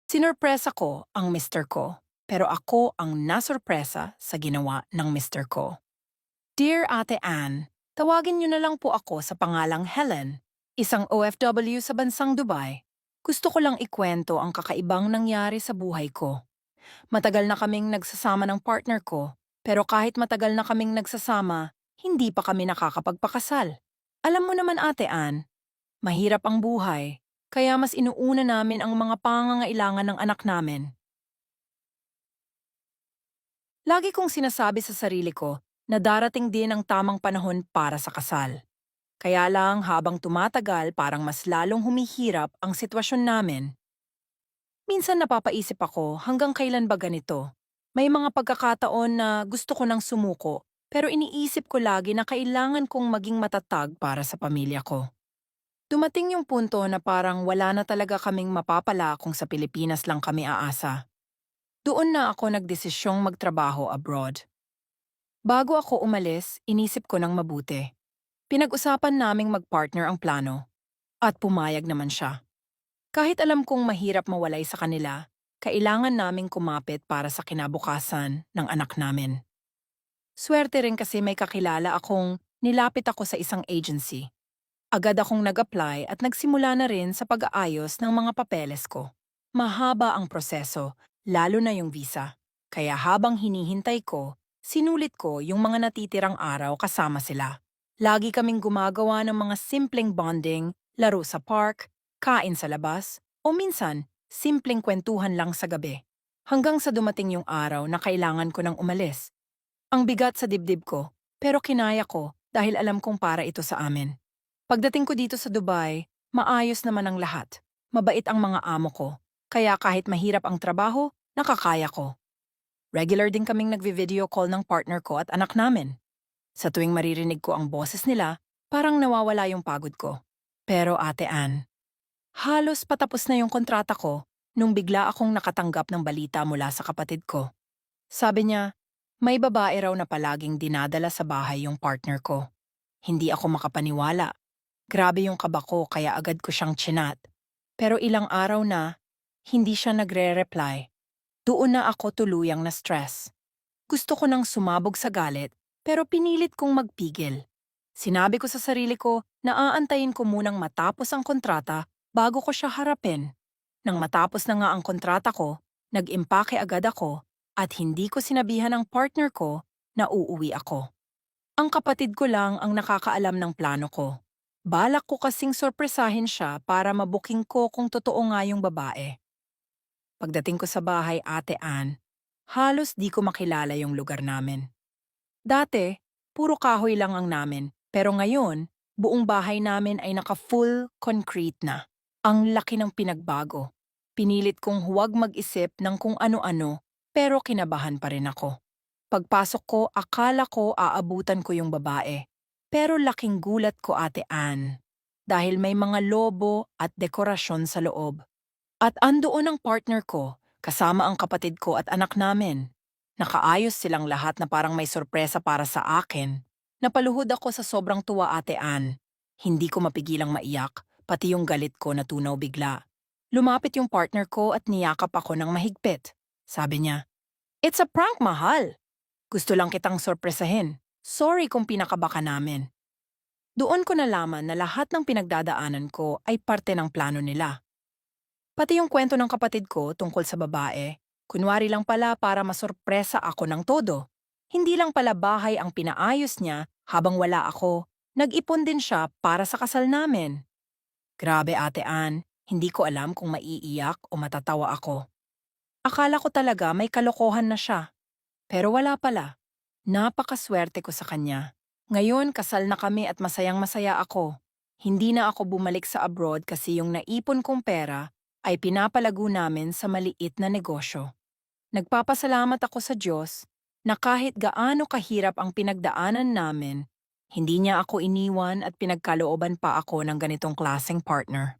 Sinurpresa ko ang mister ko, pero ako ang nasurpresa sa ginawa ng mister ko. Dear Ate Anne, tawagin niyo na lang po ako sa pangalang Helen, isang OFW sa bansang Dubai. Gusto ko lang ikwento ang kakaibang nangyari sa buhay ko. Matagal na kaming nagsasama ng partner ko, pero kahit matagal na kaming nagsasama, hindi pa kami nakakapagpakasal. Alam mo naman Ate Anne, mahirap ang buhay, kaya mas inuuna namin ang mga pangangailangan ng anak namin. Lagi kong sinasabi sa sarili ko na darating din ang tamang panahon para sa kasal. Kaya lang habang tumatagal parang mas lalong humihirap ang sitwasyon namin. Minsan napapaisip ako hanggang kailan ba ganito? May mga pagkakataon na gusto ko nang sumuko pero iniisip ko lagi na kailangan kong maging matatag para sa pamilya ko. Dumating yung punto na parang wala na talaga kaming mapapala kung sa Pilipinas lang kami aasa. Doon na ako nagdesisyong magtrabaho abroad. Bago ako umalis, inisip ko ng mabuti. Pinag-usapan naming mag-partner ang plano. At pumayag naman siya. Kahit alam kong mahirap mawalay sa kanila, kailangan naming kumapit para sa kinabukasan ng anak namin. Swerte rin kasi may kakilala akong nilapit ako sa isang agency. Agad akong nag-apply at nagsimula na rin sa pag-aayos ng mga papeles ko. Mahaba ang proseso, lalo na yung visa. Kaya habang hinihintay ko, sinulit ko yung mga natitirang araw kasama sila. Lagi kaming gumagawa ng mga simpleng bonding, laro sa park, kain sa labas, o minsan, simpleng kwentuhan lang sa gabi. Hanggang sa dumating yung araw na kailangan ko nang umalis. Ang bigat sa dibdib ko, pero kinaya ko dahil alam kong para ito sa amin. Pagdating ko dito sa Dubai, maayos naman ang lahat. Mabait ang mga amo ko. Kaya kahit mahirap ang trabaho, nakakaya ko. Regular din kaming nagvi-video call ng partner ko at anak namin. Sa tuwing maririnig ko ang boses nila, parang nawawala yung pagod ko. Pero Ate Ann, halos patapos na yung kontrata ko nung bigla akong nakatanggap ng balita mula sa kapatid ko. Sabi niya, may babae raw na palaging dinadala sa bahay yung partner ko. Hindi ako makapaniwala. Grabe yung kaba ko kaya agad ko siyang chinat. Pero ilang araw na, hindi siya nagre-reply. Doon na ako tuluyang na stress. Gusto ko nang sumabog sa galit, pero pinilit kong magpigil. Sinabi ko sa sarili ko na aantayin ko munang matapos ang kontrata bago ko siya harapin. Nang matapos na nga ang kontrata ko, nag-impake agad ako at hindi ko sinabihan ang partner ko na uuwi ako. Ang kapatid ko lang ang nakakaalam ng plano ko. Balak ko kasing sorpresahin siya para mabuking ko kung totoo nga yung babae. Pagdating ko sa bahay Ate Ann, halos di ko makilala yung lugar namin. Dati, puro kahoy lang ang namin, pero ngayon, buong bahay namin ay naka-full concrete na. Ang laki ng pinagbago. Pinilit kong huwag mag-isip ng kung ano-ano, pero kinabahan pa rin ako. Pagpasok ko, akala ko aabutan ko yung babae. Pero laking gulat ko Ate Ann. Dahil may mga lobo at dekorasyon sa loob. At andoon ang partner ko, kasama ang kapatid ko at anak namin. Nakaayos silang lahat na parang may sorpresa para sa akin. Napaluhod ako sa sobrang tuwa Ate Ann. Hindi ko mapigilang maiyak, pati yung galit ko natunaw bigla. Lumapit yung partner ko at niyakap ako ng mahigpit. Sabi niya, "It's a prank, mahal. Gusto lang kitang sorpresahin. Sorry kung pinakabaka namin." Doon ko nalaman na lahat ng pinagdadaanan ko ay parte ng plano nila. Pati yung kwento ng kapatid ko tungkol sa babae, kunwari lang pala para masorpresa ako ng todo. Hindi lang pala bahay ang pinaayos niya habang wala ako. Nag-ipon din siya para sa kasal namin. Grabe Ate Ann, hindi ko alam kung maiiyak o matatawa ako. Akala ko talaga may kalokohan na siya. Pero wala pala. Napakaswerte ko sa kanya. Ngayon kasal na kami at masayang-masaya ako. Hindi na ako bumalik sa abroad kasi yung naipon kong pera ay pinapalago namin sa maliit na negosyo. Nagpapasalamat ako sa Diyos na kahit gaano kahirap ang pinagdaanan namin, hindi niya ako iniwan at pinagkalooban pa ako ng ganitong klaseng partner.